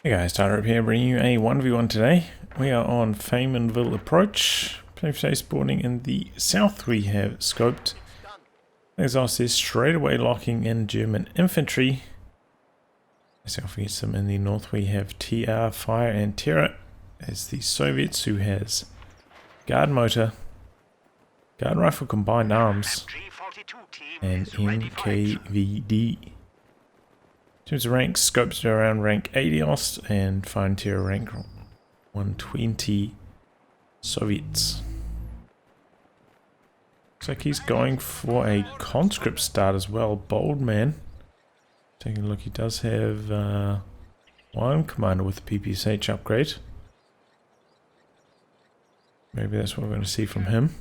Hey guys, Tyler up here bringing you a 1v1 today. We are on Faymonville approach. Safe spawning in the south we have scoped. There's Ostheer straight away locking in German infantry. South we get some in the north we have TR, Fire and Terror as the Soviets who has guard motor, guard rifle combined arms and NKVD. In terms of ranks, scopes are around rank 80 Ost and Fire and Terror rank 120 Soviets. Looks like he's going for a conscript start as well. Bold man. Taking a look, he does have one commander with the PPSH upgrade. Maybe that's what we're going to see from him.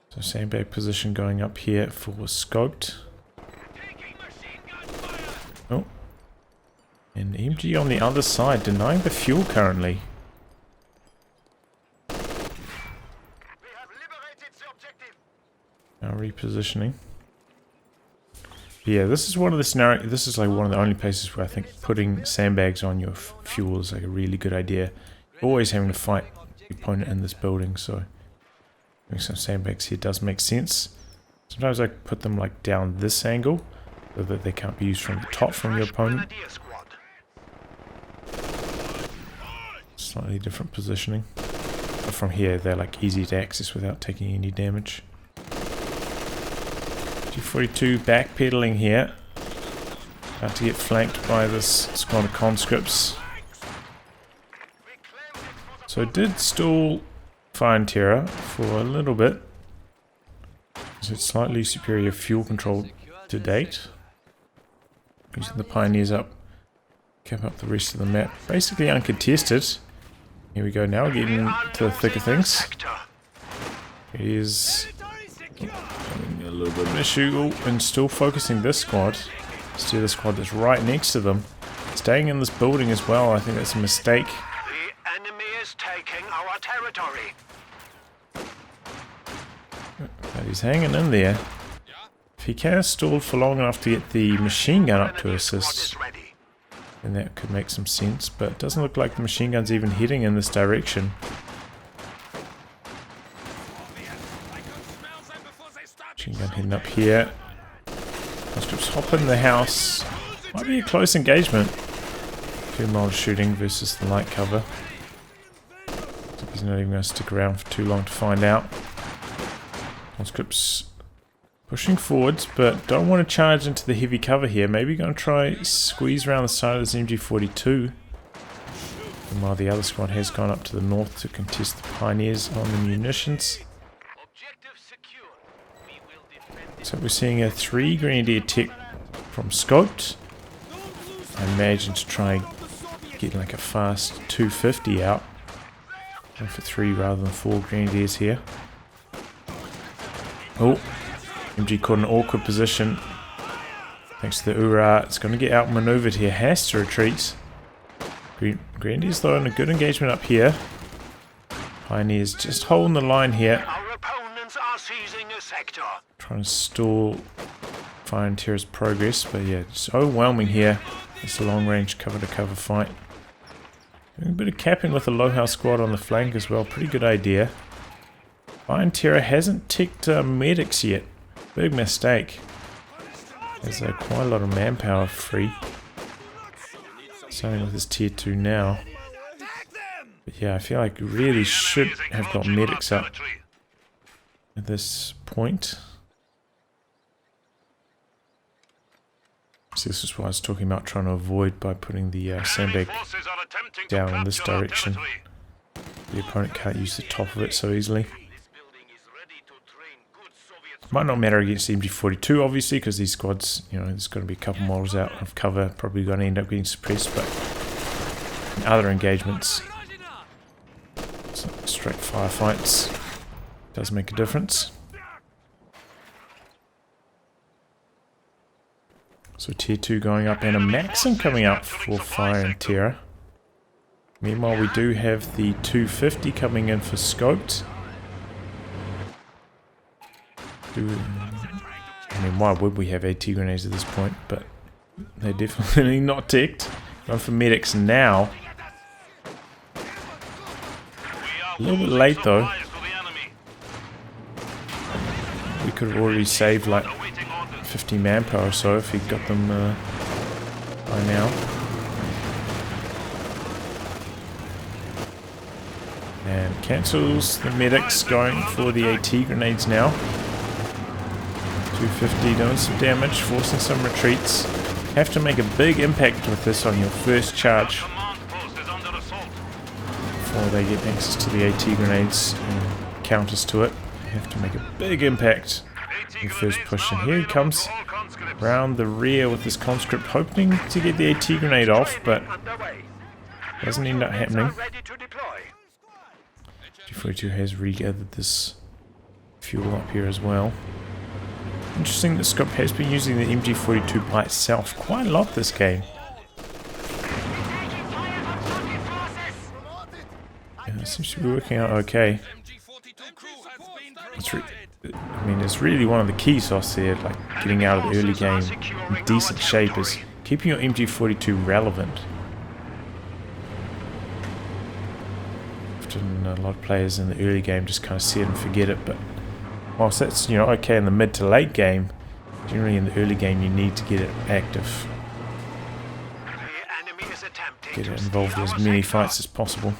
So sandbag position going up here for scoped. Oh. And MG on the other side denying the fuel currently. Now repositioning. Yeah, this is one of the scenarios. This is like one of the only places where I think putting sandbags on your fuel is like a really good idea. You're always having to fight the opponent in this building, so having some sandbags here does make sense. Sometimes I put them like down this angle so that they can't be used from the top from your opponent. Slightly different positioning. But from here they're like easy to access without taking any damage. G42 backpedaling here. About to get flanked by this squad of conscripts. So it did stall Fire and Terror for a little bit. So it's slightly superior fuel control to date. Using the Pioneers up. Cap up the rest of the map. Basically uncontested. Here we go now, getting to the thick of things. He is having a little bit of an issue. Oh, and still focusing this squad. Still the squad that's right next to them. Staying in this building as well, I think that's a mistake. The enemy is taking our territory. But he's hanging in there. If he can stall for long enough to get the machine gun up to assist, then that could make some sense, but it doesn't look like the machine gun's even heading in this direction. Machine gun heading up here. Conscripts hop in the house. Might be a close engagement. 2 miles shooting versus the light cover. I think he's not even going to stick around for too long to find out. Conscripts pushing forwards, but don't want to charge into the heavy cover here. Maybe going to try squeeze around the side of this MG42. And while the other squad has gone up to the north to contest the Pioneers on the munitions. So we're seeing a 3 Grenadier tech from scoped. I imagine to try and get like a fast 250 out. Going for 3 rather than 4 Grenadiers here. Oh, MG caught an awkward position. Thanks to the URA, it's going to get outmaneuvered here. Has to retreat. Grenadiers though in a good engagement up here. Pioneers just holding the line here. Our opponents are seizing a sector. Trying to stall Fire and Terror's progress, but yeah, it's overwhelming here. It's a long range cover to cover fight. Doing a bit of capping with a low house squad on the flank as well. Pretty good idea. Fire and Terror hasn't ticked medics yet. Big mistake. There's quite a lot of manpower free. Starting with his tier 2 now. But yeah, I feel like you really should have got medics up at this point. So this is what I was talking about trying to avoid by putting the sandbag down in this direction. The opponent can't use the top of it so easily. Might not matter against the MG42 obviously, because these squads, you know, there's going to be a couple models out of cover, probably going to end up getting suppressed, but in other engagements, straight firefights does make a difference. So tier 2 going up and a Maxim coming up for Fire and Terror. Meanwhile, we do have the 250 coming in for scoped. I mean, why would we have AT grenades at this point? But they're definitely not ticked. Going for medics now. A little bit late though. We could have already saved like 50 manpower or so if he got them by now. And cancels the medics, going for the AT grenades now. 250 doing some damage, forcing some retreats. Have to make a big impact with this on your first charge before they get access to the AT grenades and counters to it. You have to make a big impact in your first push. And here he comes round the rear with this conscript, hoping to get the AT grenade off, but doesn't end up happening. G42 has regathered this fuel up here as well. Interesting that Scope has been using the MG42 by itself quite a lot this game. Yeah, it seems to be working out okay. I mean, it's really one of the keys, Ostheer, like getting out of the early game in decent shape, is keeping your MG42 relevant. Often a lot of players in the early game just kind of see it and forget it, but whilst that's, you know, okay in the mid to late game, generally in the early game you need to get it active. Get it involved in as many fights as possible.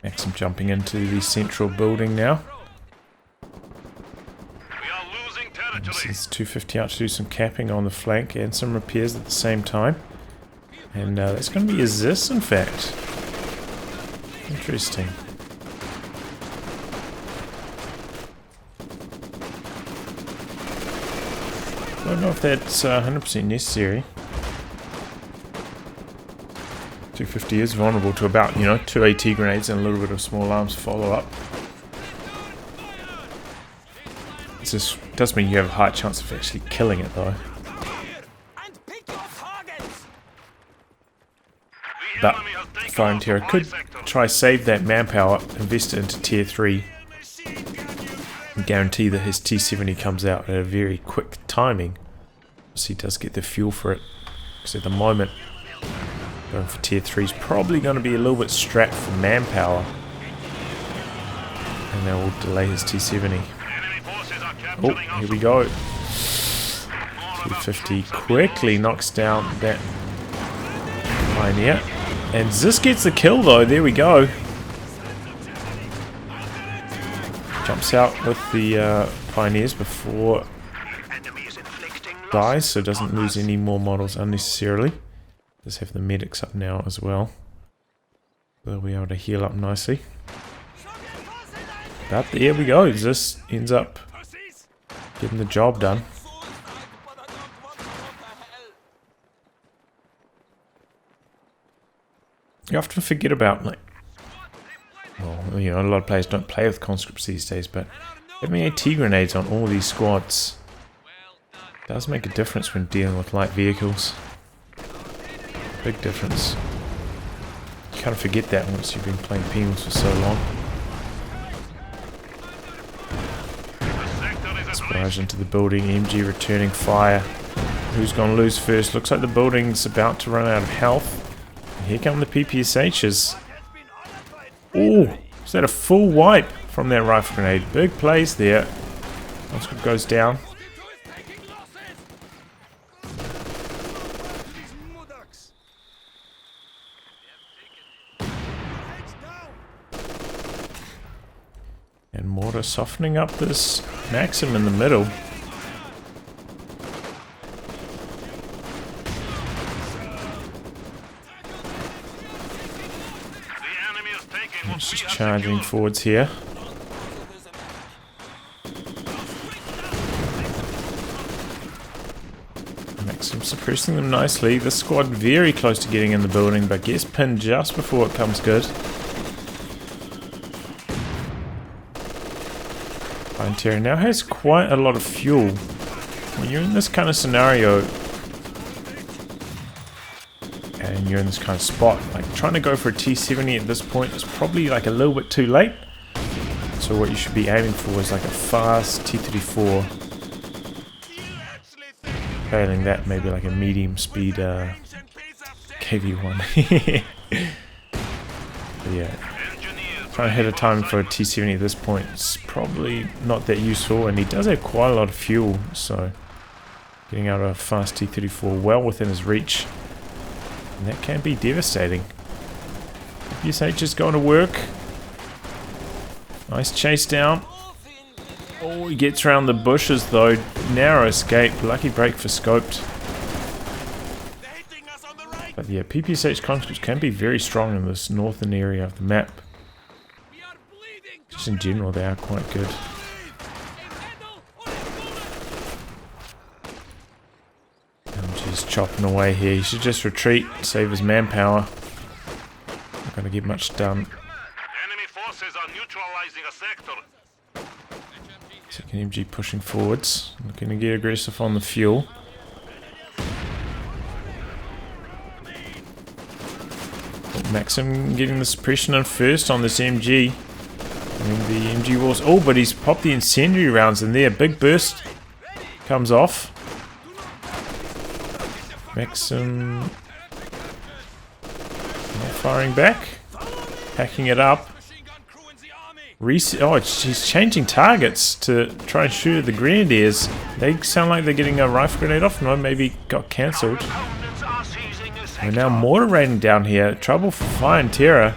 Maxim jumping into the central building now. This is 250 out to do some capping on the flank and some repairs at the same time. And that's going to be a Zis, in fact. Interesting. I don't know if that's 100% necessary. 250 is vulnerable to about, you know, 2 AT grenades and a little bit of small arms follow-up. This does mean you have a high chance of actually killing it, though. But Faymonville could try save that manpower, invest it into tier 3, and guarantee that his T70 comes out at a very quick timing. So he does get the fuel for it. Because at the moment, going for tier 3 is probably going to be a little bit strapped for manpower. And that will delay his T70. Oh, here we go. 250 quickly knocks down that Pioneer. And Zis gets the kill though, there we go. Jumps out with the Pioneers before dies, so doesn't lose any more models unnecessarily. Does have the medics up now as well. They'll be able to heal up nicely. But there we go, Zis ends up getting the job done. You often forget about, like, well, you know, a lot of players don't play with conscripts these days, but having AT grenades on all these squads does make a difference when dealing with light vehicles. Big difference. You kind of forget that once you've been playing penals for so long. Barrage into the building, MG returning fire. Who's going to lose first? Looks like the building's about to run out of health. And here come the PPSHs. Oh, is that a full wipe from that rifle grenade? Big plays there. Conscript goes down. And Mortar softening up this Maxim in the middle. It's just charging forwards here. Maxim suppressing them nicely. This squad very close to getting in the building, but gets pinned just before it comes good. Faymonville now has quite a lot of fuel. When you're in this kind of scenario and you're in this kind of spot, like trying to go for a T70 at this point is probably like a little bit too late. So So what you should be aiming for is like a fast T-34. Failing that, maybe like a medium speed KV-1. But yeah, trying to hit a timing for a T-70 at this point is probably not that useful, and he does have quite a lot of fuel, so getting out a fast T-34 well within his reach, and that can be devastating. PSH is going to work. Nice chase down. Oh, he gets around the bushes though. Narrow escape. Lucky break for Scoped. But yeah, PPSH conscripts can be very strong in this northern area of the map. Just in general, they are quite good. I'm just chopping away here. He should just retreat, save his manpower. Not going to get much done. Enemy forces are neutralizing a sector. Second MG pushing forwards. Looking to get aggressive on the fuel. Maxim getting the suppression in first on this MG. I mean the MG walls. Oh, but he's popped the incendiary rounds in there. Big burst comes off. Maxim not firing back. Packing it up. He's changing targets to try and shoot at the grenadiers. They sound like they're getting a rifle grenade off. No, maybe got cancelled. We're now mortar raiding down here. Trouble for Fire and Terror.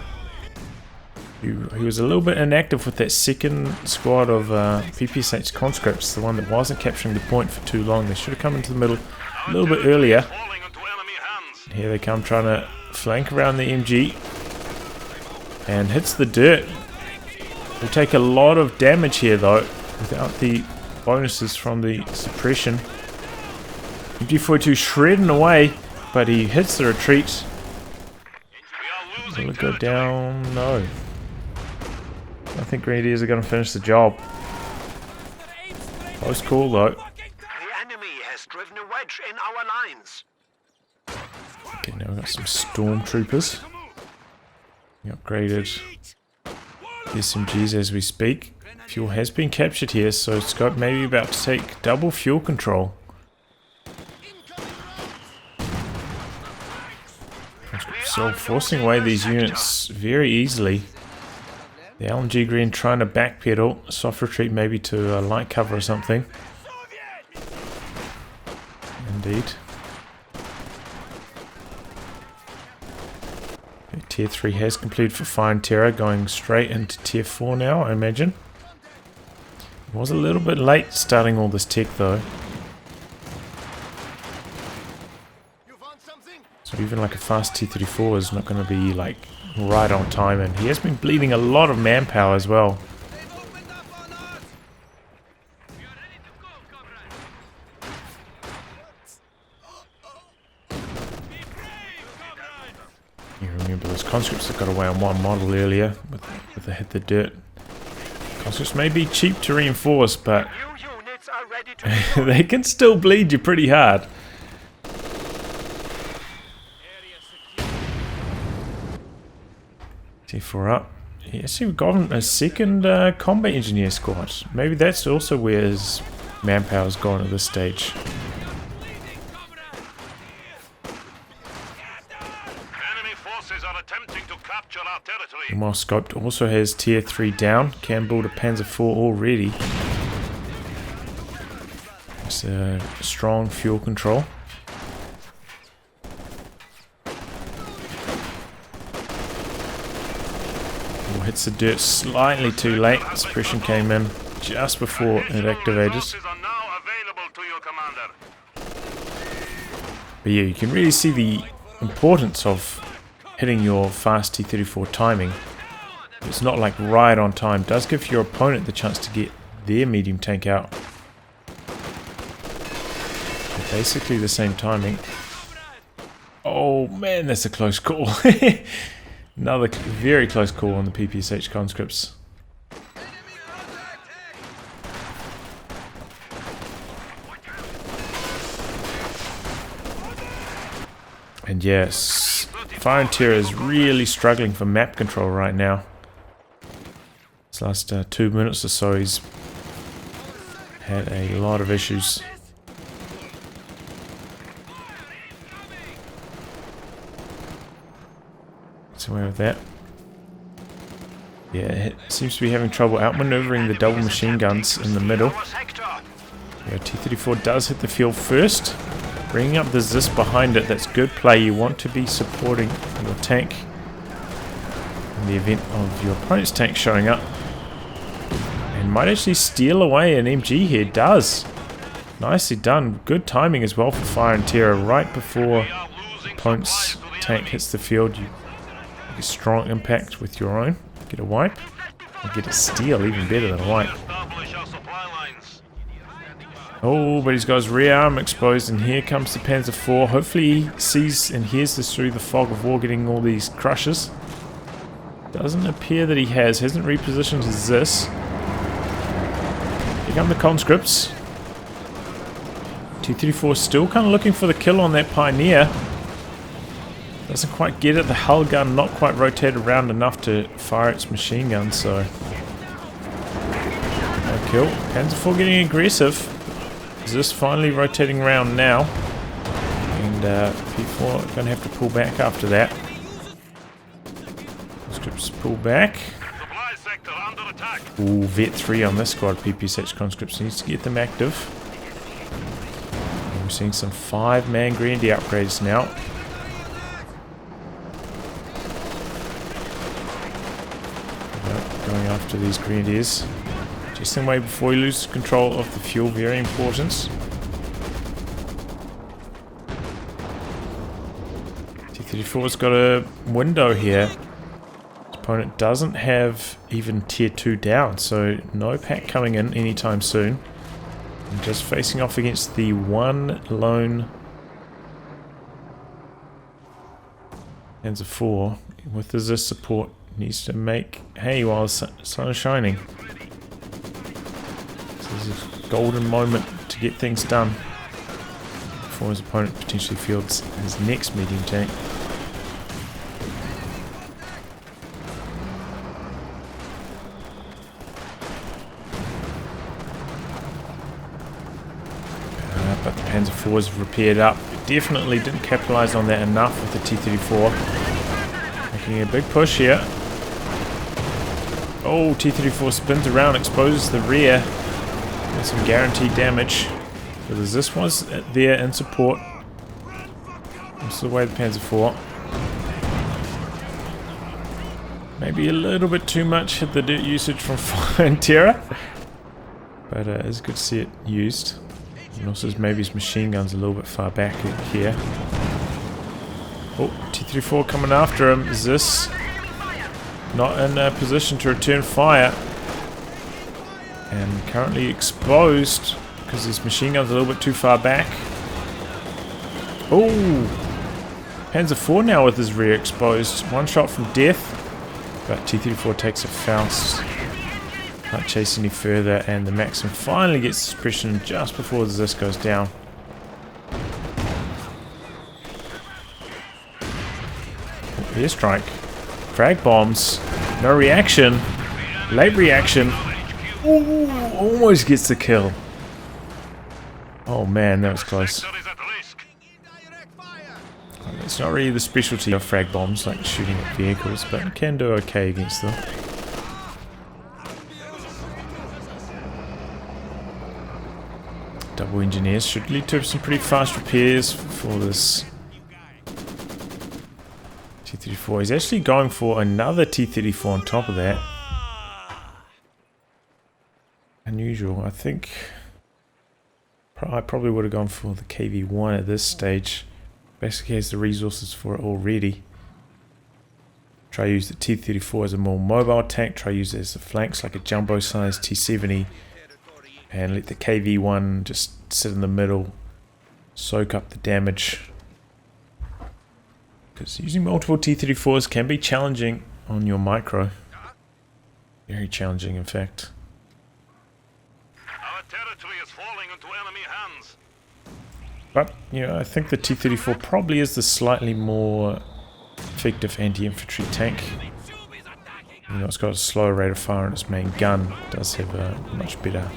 He was a little bit inactive with that second squad of PPSH conscripts, the one that wasn't capturing the point for too long. They should have come into the middle a little bit earlier. Here they come trying to flank around the MG. And hits the dirt. Will take a lot of damage here though, without the bonuses from the suppression. MG42 shredding away, but he hits the retreat. Will it go down? No. I think Grenadiers are going to finish the job. Close call though. The enemy has driven a wedge in our lines. Okay, now we've got some stormtroopers. We upgraded SMGs as we speak. Fuel has been captured here, so Scope may be about to take double fuel control. So forcing away these units very easily. The LMG Green trying to backpedal, soft retreat maybe to light cover or something. Indeed. Tier 3 has completed for Fire and Terror, going straight into Tier 4 now, I imagine. It was a little bit late starting all this tech though. So even like a fast T-34 is not going to be like right on time, and he has been bleeding a lot of manpower as well. You remember those conscripts that got away on one model earlier with the hit the dirt. Conscripts may be cheap to reinforce, but they can still bleed you pretty hard. T4 up. Yes, we've gotten a second combat engineer squad. Maybe that's also where his manpower's gone at this stage. And while Scoped also has Tier 3 down, can build a Panzer IV already. It's a strong fuel control. Hits the dirt slightly too late. Suppression came in just before it activated. But yeah, you can really see the importance of hitting your fast T-34 timing. It's not like right on time. It does give your opponent the chance to get their medium tank out. But basically the same timing. Oh man, that's a close call. Another very close call on the PPSH conscripts. And yes, Fire and Terror is really struggling for map control right now. It's This last 2 minutes or so, he's had a lot of issues. What's the way with that? Yeah, it seems to be having trouble outmaneuvering the double machine guns in the middle. Yeah, T-34 does hit the field first, bringing up the Zis behind it. That's good play. You want to be supporting your tank in the event of your opponent's tank showing up. And might actually steal away an MG here. Does. Nicely done. Good timing as well for Fire and Terror. Right before opponent's tank hits the field, you get a strong impact with your own. Get a wipe. And get a steal, even better than a wipe. Oh, but he's got his rear arm exposed, and here comes the Panzer IV. Hopefully he sees and hears this through the fog of war, getting all these crushes. Doesn't appear that he has. Hasn't repositioned his Zis. Here come the conscripts. T-34 still kind of looking for the kill on that Pioneer. Doesn't quite get it. The hull gun not quite rotated around enough to fire its machine gun, so no kill. Panzer IV getting aggressive. Zis finally rotating around now. And P4 going to have to pull back after that. Conscripts pull back. Ooh, Vet 3 on this squad. PPSH conscripts needs to get them active. And we're seeing some 5-man Grenadier upgrades now. Going after these Grenadiers. Just in way before you lose control of the fuel. Very important. T-34's got a window here. Opponent doesn't have even tier 2 down, so no pack coming in anytime soon. And just facing off against the one lone Panzer IV with the Zis support. Needs to make hay while the sun is shining. This is a golden moment to get things done before his opponent potentially fields his next medium tank. But the Panzer IV is repaired up. Definitely didn't capitalize on that enough with the T-34. Making a big push here. Oh, T-34 spins around, exposes the rear. There's some guaranteed damage. But there's this one's there in support. This is the way the Panzer IV. Maybe a little bit too much hit the usage from Fire and Terror. But it's good to see it used. And also maybe his machine gun's a little bit far back here. Oh, T-34 coming after him. Is this not in a position to return fire? And currently exposed because his machine gun's a little bit too far back. Oh! Panzer IV now with his rear exposed. One shot from death. But T-34 takes a Faust. Can't chase any further, and the Maxim finally gets suppression just before the Zis goes down. Oh, airstrike. Frag bombs. No reaction. Late reaction. Ooh, almost gets the kill. Oh man, that was close. It's not really the specialty of frag bombs, like shooting at vehicles, but it can do okay against them. Double engineers should lead to some pretty fast repairs for this T-34. He's actually going for another T-34 on top of that. Unusual. I think I probably would have gone for the KV-1 at this stage. Basically has the resources for it already. Try use the T-34 as a more mobile tank. Try use it as a flanks like a jumbo-sized T-70. And let the KV-1 just sit in the middle, soak up the damage. Because using multiple T-34s can be challenging on your micro. Very challenging, in fact. Our territory is falling into enemy hands. But, you know, I think the T-34 probably is the slightly more effective anti-infantry tank. You know, it's got a slower rate of fire on its main gun. It does have much better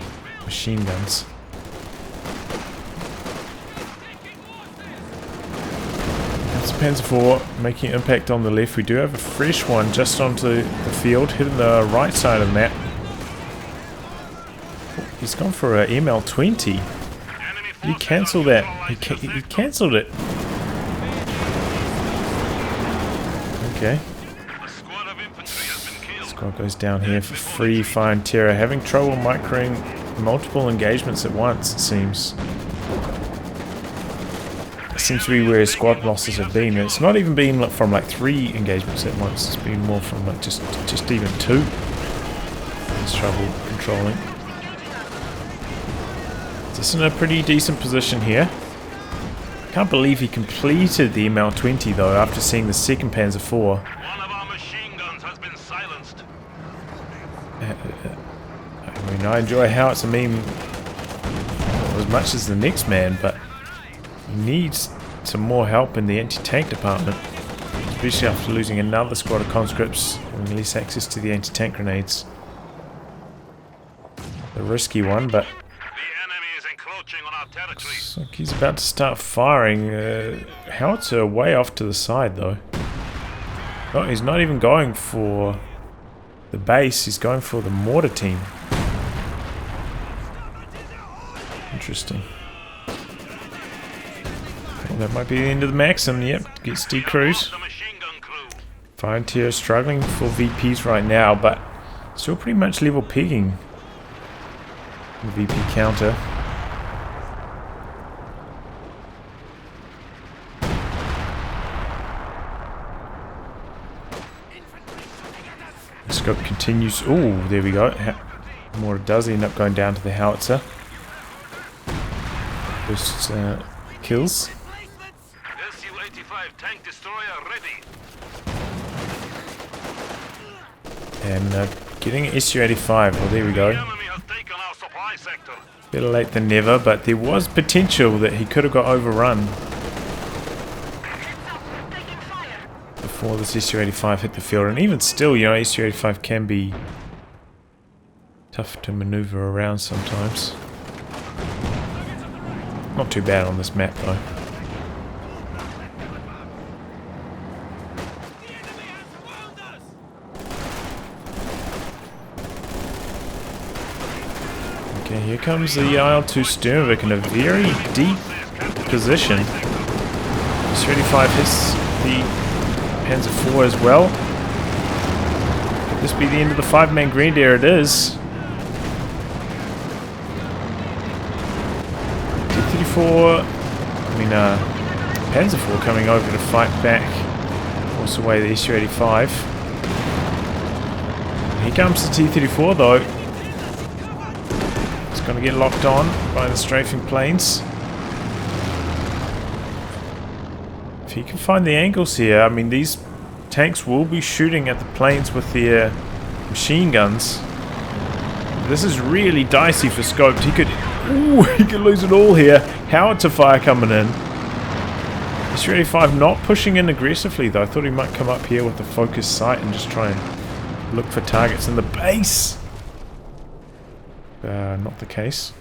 machine guns. That's Panzer IV making an impact on the left. We do have a fresh one just onto the field, hitting the right side of the map. Oh, he's gone for an ML20. He cancelled that. He cancelled it. Okay. Squad goes down here for free. Fire and Terror having trouble microing multiple engagements at once, it seems. It seems to be where his squad losses have been. It's not even been from like 3 engagements at once. It's been more from like just even 2. He's trouble controlling. Just in a pretty decent position here. Can't believe he completed the ML20 though after seeing the second Panzer IV. One of our machine guns has been silenced. I mean, I enjoy how it's a meme as much as the next man, but he needs some more help in the anti-tank department, especially after losing another squad of conscripts and less access to the anti-tank grenades. A risky one, but looks like he's about to start firing. Howitzer way off to the side though. Oh, he's not even going for the base, he's going for the mortar team. Interesting. Well, that might be the end of the Maxim. Yep, gets decruised. Fire and Terror struggling for VPs right now, but still pretty much level pegging the VP counter. The scope continues. Oh, there we go. More does end up going down to the Howitzer. First kills. Su-85 tank destroyer ready. And getting an Su-85. Well, there we go. The enemy has taken our supply sector. Better late than never, but there was potential that he could have got overrun before this Su-85 hit the field. And even still, you know, Su-85 can be tough to maneuver around sometimes. Not too bad on this map though. Okay, here comes the IL-2 Sternvik in a very deep position. Su-85 hits the Panzer IV as well. Could this be the end of the 5-man Grenadier? It is. Panzer IV coming over to fight back, force away the Su-85. Here comes the T-34 though. It's going to get locked on by the strafing planes. If he can find the angles here, I mean these tanks will be shooting at the planes with their machine guns. This is really dicey for Scoped. He could lose it all here. Howitzer fire coming in. Su-85 not pushing in aggressively though. I thought he might come up here with a focused sight and just try and look for targets in the base. Not the case.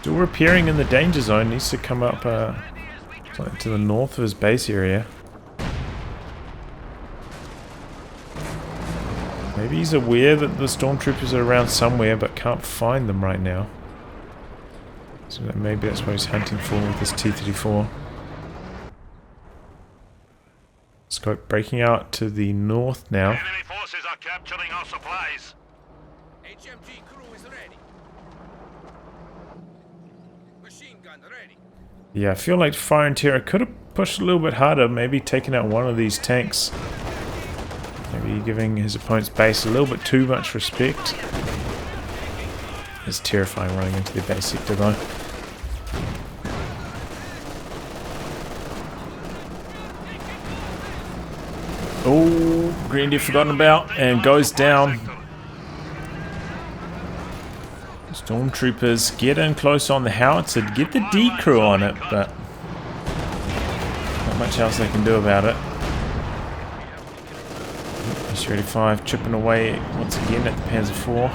Still repairing in the danger zone. Needs to come up to the north of his base area. Maybe he's aware that the stormtroopers are around somewhere but can't find them right now. So maybe that's what he's hunting for with this T-34. Scope breaking out to the north now. Enemy forces are capturing our supplies. HMG crew is ready. Machine gun ready. Yeah, I feel like Fire and Terror could have pushed a little bit harder, maybe taking out one of these tanks. Maybe giving his opponent's base a little bit too much respect. It's terrifying running into the base sector though. Oh, Grenadier forgotten about and goes down. Stormtroopers get in close on the Howitzer to get the D crew on it, but not much else they can do about it. EC-85 chipping away once again at the Panzer IV.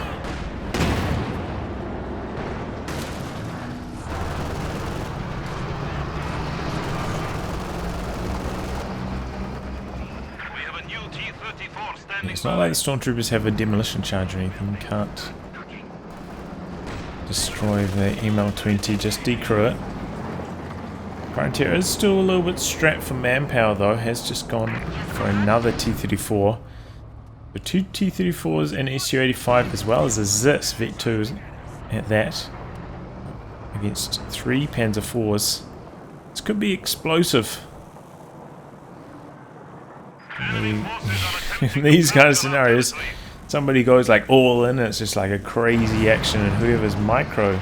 It's not like the Stormtroopers have a demolition charge or anything. You can't destroy the ML-20, just decrew it. Frontier is still a little bit strapped for manpower though, has just gone for another T-34. The 2 T-34s and SU-85 as well as a ZIS V2 at that. Against 3 Panzer IVs. This could be explosive. In these kind of scenarios, somebody goes like all in and it's just like a crazy action, and whoever's micro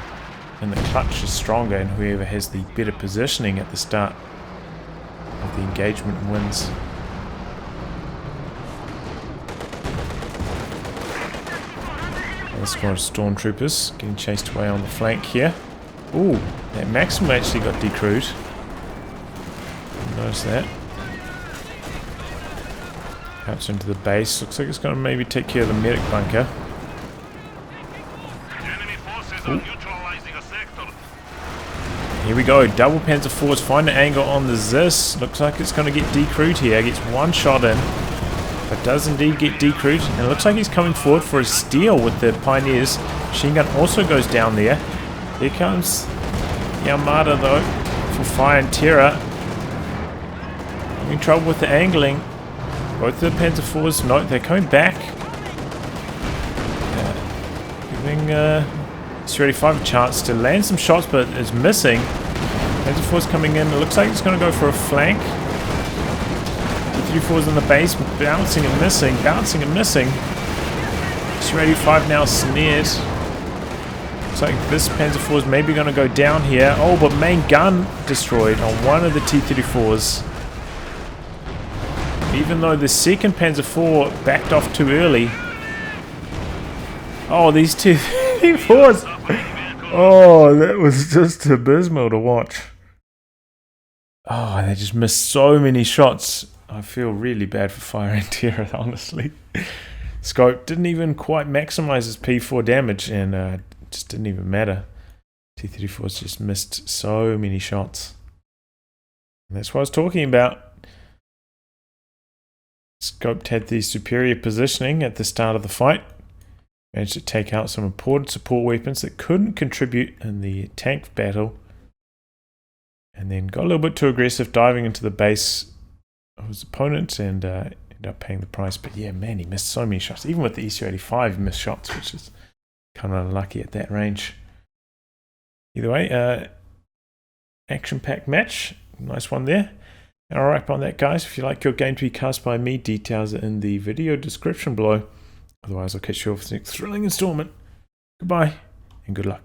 in the clutch is stronger, and whoever has the better positioning at the start of the engagement wins. Another squad of stormtroopers getting chased away on the flank here. Ooh, that Maxim actually got decrewed. Notice that. Outs into the base. Looks like it's going to maybe take care of the medic bunker. Ooh. Here we go. Double Panzer IVs. Find an angle on the ZIS. Looks like it's going to get decrewed here. Gets one shot in. But does indeed get decrewed. And it looks like he's coming forward for a steal with the Pioneers. Machine gun also goes down there. Here comes the Armada though for fire and terror. Having trouble with the angling. Both the Panzer IVs, no, they're coming back. Giving SU-85 a chance to land some shots, but is missing. Panzer IVs coming in. It looks like it's going to go for a flank. The 3-4s in the base, bouncing and missing, bouncing and missing. SU-85 now snared. Looks like this Panzer IV is maybe going to go down here. Oh, but main gun destroyed on one of the T-34s. Even though the second Panzer IV backed off too early. Oh, these T-34s. Oh, that was just abysmal to watch. Oh, they just missed so many shots. I feel really bad for fire and terror, honestly. Scope didn't even quite maximize his P4 damage, and it just didn't even matter. T-34s just missed so many shots. And that's what I was talking about. Scoped had the superior positioning at the start of the fight. Managed to take out some important support weapons that couldn't contribute in the tank battle. And then got a little bit too aggressive diving into the base of his opponent and ended up paying the price. But yeah, man, he missed so many shots. Even with the ECU-85 missed shots, which is kind of unlucky at that range. Either way, action-packed match. Nice one there. And I'll wrap on that, guys. If you like your game to be cast by me, details are in the video description below. Otherwise, I'll catch you off the next thrilling installment. Goodbye, and good luck.